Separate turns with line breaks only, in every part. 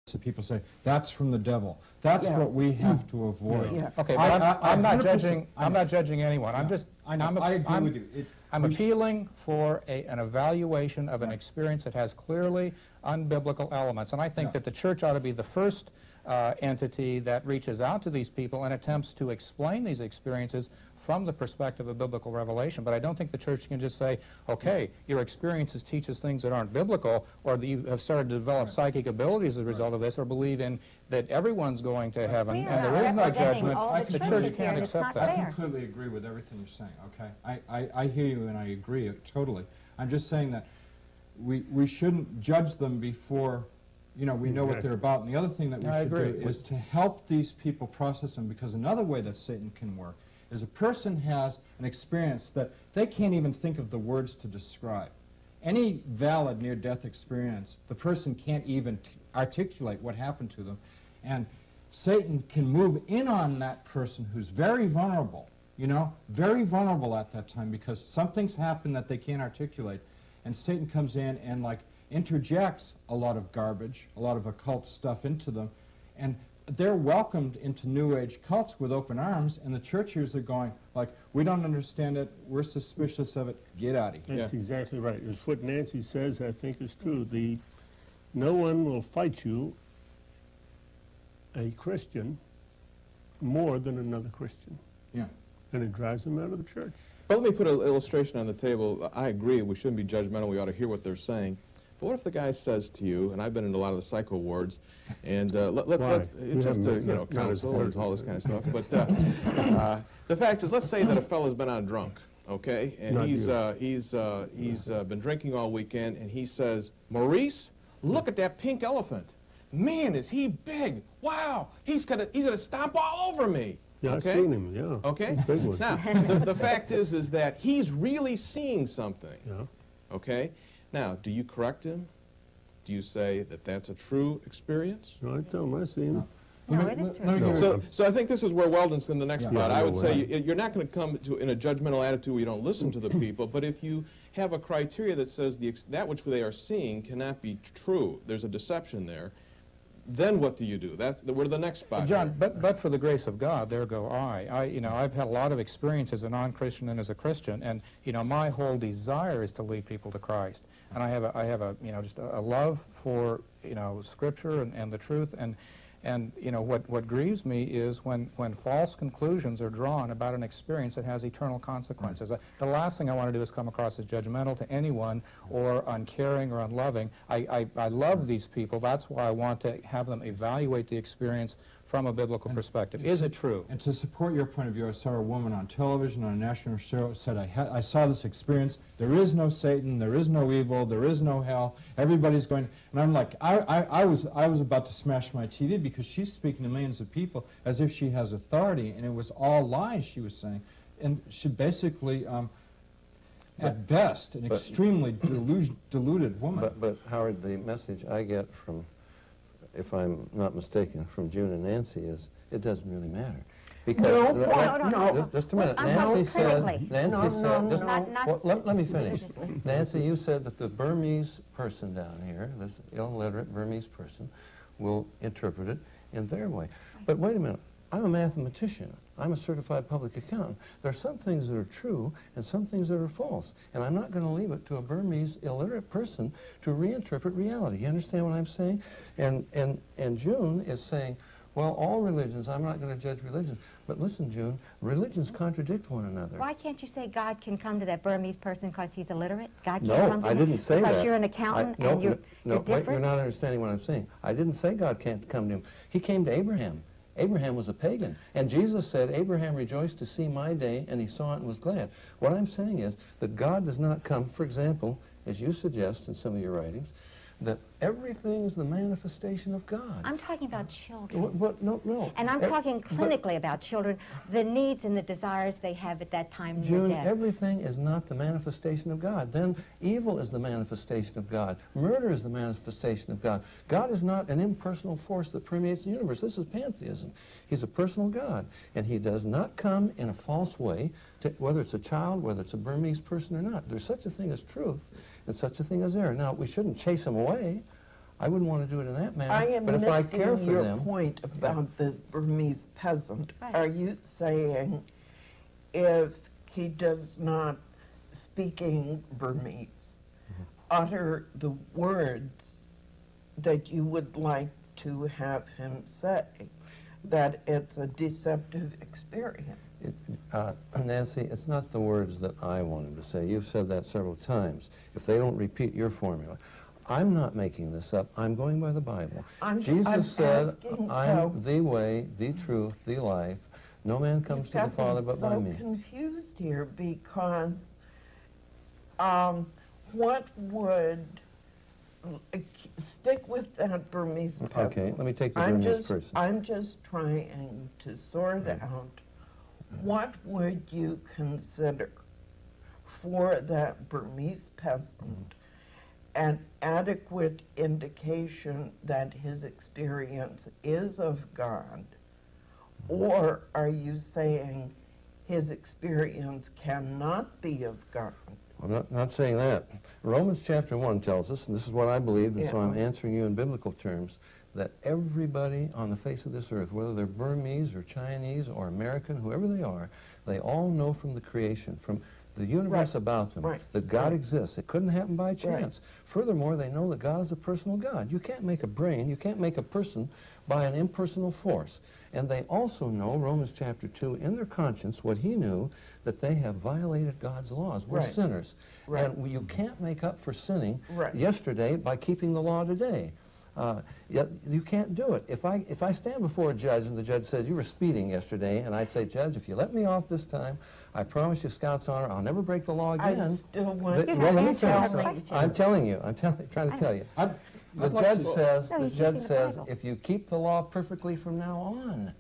So people say, that's from the devil. That's what we have to avoid.
Yeah.
Okay, but I'm not
100%,
judging. I'm not judging anyone. I'm just.
I know. I agree with you.
I'm appealing for an evaluation of an experience that has clearly unbiblical elements, and I think that the church ought to be the first entity that reaches out to these people and attempts to explain these experiences from the perspective of biblical revelation. But I don't think the church can just say, okay, your experiences teach us things that aren't biblical, or that you have started to develop psychic abilities as a result of this, or believe in that everyone's going to heaven and there is no judgment. The church can't accept that.
I completely agree with everything you're saying, okay? I hear you and I agree totally. I'm just saying that we shouldn't judge them before we know what they're about. And the other thing that we should do is to help these people process them, because another way that Satan can work is a person has an experience that they can't even think of the words to describe. Any valid near-death experience, the person can't even articulate what happened to them. And Satan can move in on that person who's very vulnerable, very vulnerable at that time, because something's happened that they can't articulate. And Satan comes in and, like, interjects a lot of garbage, a lot of occult stuff into them, and they're welcomed into New Age cults with open arms, and the churches are going, like, we don't understand it, we're suspicious of it, get out of here.
That's exactly right. It's what Nancy says, I think, is true. No one will fight you, a Christian, more than another Christian.
Yeah.
And it drives them out of the church.
But let me put an illustration on the table. I agree, we shouldn't be judgmental, we ought to hear what they're saying. But what if the guy says to you, and I've been in a lot of the psycho wards, and just to, counsel and all this kind of stuff, but the fact is, let's say that a fellow's been on drunk, okay, and he's been drinking all weekend, and he says, Maurice, look at that pink elephant. Man, is he big. Wow, he's gonna stomp all over me.
Yeah,
okay?
I've seen him, yeah.
Okay?
Big one.
Now, the fact is that he's really seeing something.
Yeah.
Okay? Now, do you correct him? Do you say that that's a true experience?
No, I tell him I see him.
No, it is true.
So I think this is where Weldon's in the next spot. I would say
way.
you're not going to come in a judgmental attitude where you don't listen to the people, but if you have a criteria that says that which they are seeing cannot be true, there's a deception there, then what do you do? We're the next spot.
John, but for the grace of God, there go I. I've had a lot of experience as a non-Christian and as a Christian, and my whole desire is to lead people to Christ. And I have a just a love for Scripture and the truth, and what grieves me is when false conclusions are drawn about an experience that has eternal consequences. The last thing I want to do is come across as judgmental to anyone or uncaring or unloving. I love these people. That's why I want to have them evaluate the experience from a biblical perspective. Is it true?
And to support your point of view, I saw a woman on television on a national show said, I saw this experience. There is no Satan. There is no evil. There is no hell. Everybody's going. And I'm like, I was about to smash my TV because she's speaking to millions of people as if she has authority, and it was all lies she was saying. And she basically, at best, an extremely deluded woman.
But Howard, the message I get from, if I'm not mistaken, from June and Nancy is, it doesn't really matter. Because
No.
just a minute.
Nancy said,
let me finish. Nancy, you said that the Burmese person down here, this illiterate Burmese person, will interpret it in their way. But wait a minute. I'm a mathematician. I'm a certified public accountant. There are some things that are true and some things that are false. And I'm not going to leave it to a Burmese illiterate person to reinterpret reality. You understand what I'm saying? And June is saying, well, all religions, I'm not going to judge religions. But listen, June, religions contradict one another.
Why can't you say God can come to that Burmese person because he's illiterate? God can't
No,
come to
I
him
didn't say that.
because you're an accountant and you're
wait,
different?
you're not understanding what I'm saying. I didn't say God can't come to him. He came to Abraham. Abraham was a pagan. And Jesus said, Abraham rejoiced to see my day, and he saw it and was glad. What I'm saying is that God does not come, for example, as you suggest in some of your writings, that everything is the manifestation of God.
I'm talking about children.
No.
And I'm talking clinically about children, the needs and the desires they have at that time in their
June,
death.
everything is not the manifestation of God. Then evil is the manifestation of God. Murder is the manifestation of God. God is not an impersonal force that permeates the universe. This is pantheism. He's a personal God. And he does not come in a false way, whether it's a child, whether it's a Burmese person or not. There's such a thing as truth and such a thing as error. Now, we shouldn't chase him away. I wouldn't want to do it in that manner.
I am
but if I care
missing
for
your
them,
point about this Burmese peasant.
Right.
Are you saying if he does not, speaking Burmese, utter the words that you would like to have him say, that it's a deceptive experience?
Nancy, it's not the words that I want him to say. You've said that several times. If they don't repeat your formula. I'm not making this up. I'm going by the Bible. Jesus said, I'm the way, the truth, the life. No man comes to the Father but by me.
I'm so confused here because what would, stick with that Burmese peasant.
Okay, let me take the Burmese person.
I'm just trying to sort out what would you consider for that Burmese peasant an adequate indication that his experience is of God, or are you saying his experience cannot be of God?
I'm not saying that. Romans chapter 1 tells us, and this is what I believe, and so I'm answering you in biblical terms, that everybody on the face of this earth, whether they're Burmese or Chinese or American, whoever they are, they all know from the creation, from the universe about them, that God exists. It couldn't happen by chance. Furthermore, they know that God is a personal God. You can't make a brain, you can't make a person by an impersonal force. And they also know, Romans chapter 2, in their conscience, what he knew, that they have violated God's laws. We're sinners. And you can't make up for sinning yesterday by keeping the law today. Yet you can't do it. If I stand before a judge and the judge says, you were speeding yesterday, and I say, Judge, if you let me off this time, I promise you, Scout's honor, I'll never break the law again.
I still want
You
well,
have
let me
answered
tell
her
you.
question.
I'm telling you. I'm trying to tell you. The judge says,
No,
the
he's
judge
using the
says,
Bible.
if you keep the law perfectly from now on,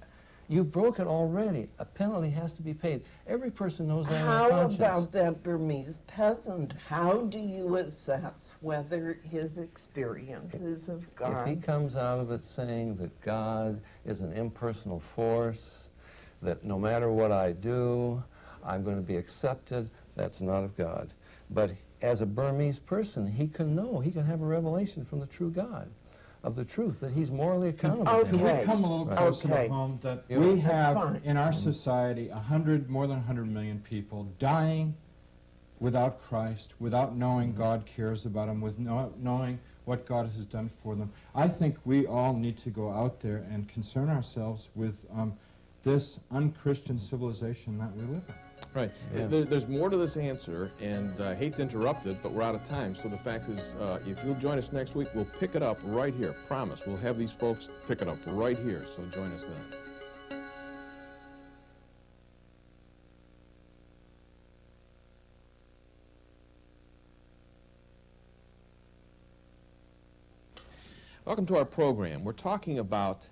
you broke it already. A penalty has to be paid. Every person knows that in their
How
conscience.
about that Burmese peasant? How do you assess whether his experience is of God?
If he comes out of it saying that God is an impersonal force, that no matter what I do, I'm going to be accepted, that's not of God. But as a Burmese person, he can know, he can have a revelation from the true God, of the truth, that he's morally accountable to
Can
him.
we come a little closer to home that we have in our society more than 100 million people dying without Christ, without knowing God cares about them, with knowing what God has done for them. I think we all need to go out there and concern ourselves with this unchristian civilization that we live in.
Right.
Yeah.
There's more to this answer, and I hate to interrupt it, but we're out of time. So the fact is, if you'll join us next week, we'll pick it up right here. Promise. We'll have these folks pick it up right here, so join us then. Welcome to our program. We're talking about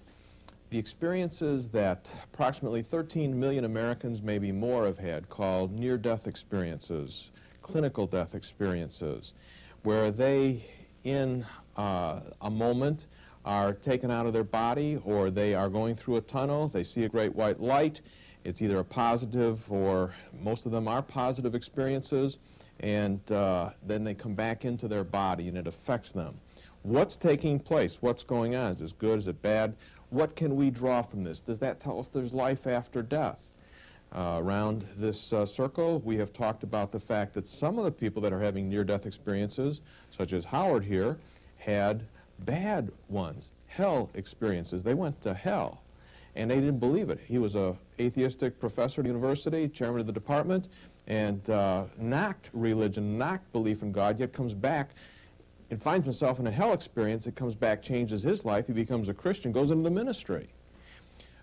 the experiences that approximately 13 million Americans, maybe more, have had, called near-death experiences, clinical death experiences, where they, in a moment, are taken out of their body, or they are going through a tunnel, they see a great white light. It's either a positive, or most of them are positive experiences, and then they come back into their body and it affects them. What's taking place? What's going on? Is it good? Is it bad? What can we draw from this? Does that tell us there's life after death? Around this circle, we have talked about the fact that some of the people that are having near-death experiences, such as Howard here, had bad ones, hell experiences. They went to hell, and they didn't believe it. He was an atheistic professor at the university, chairman of the department, and knocked religion, knocked belief in God, yet comes back and finds himself in a hell experience. It comes back, changes his life, he becomes a Christian, goes into the ministry.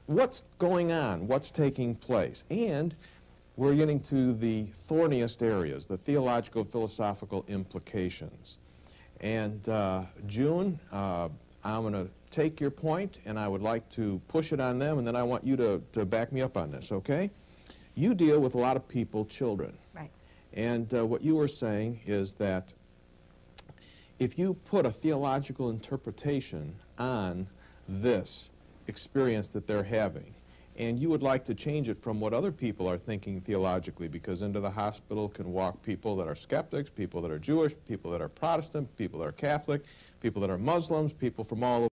What's going on? What's taking place? And we're getting to the thorniest areas, the theological, philosophical implications. And June, I'm going to take your point, and I would like to push it on them, and then I want you to back me up on this, okay? You deal with a lot of people, children.
Right.
And what you were saying is that if you put a theological interpretation on this experience that they're having, and you would like to change it from what other people are thinking theologically, because into the hospital can walk people that are skeptics, people that are Jewish, people that are Protestant, people that are Catholic, people that are Muslims, people from all